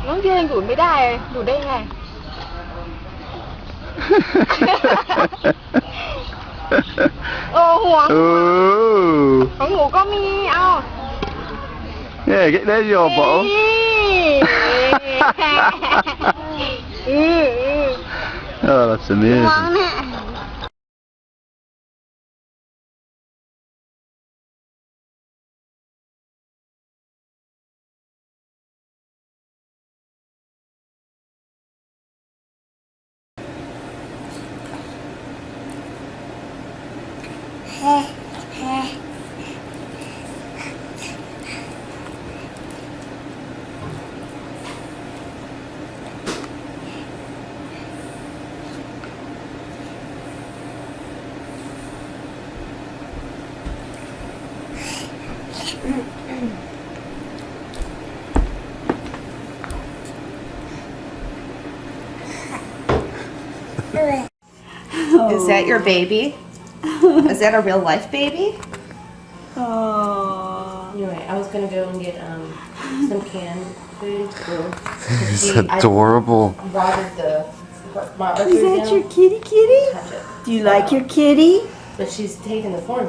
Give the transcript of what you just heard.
น้องเดียยังดูดไม่ได้ดูดได้ไง โอ้ห่วง Ooh. ของหนูก็มีเอา Yeah, get there's your bottle. อือ Oh, that's amazing. ห่วงเนี่ย Is that your baby? Is that a real life baby? Oh. Anyway, I was gonna go and get some canned food. It's adorable. Watered my Is that your kitty? touch it. Do you like your kitty? But she's taking the formula.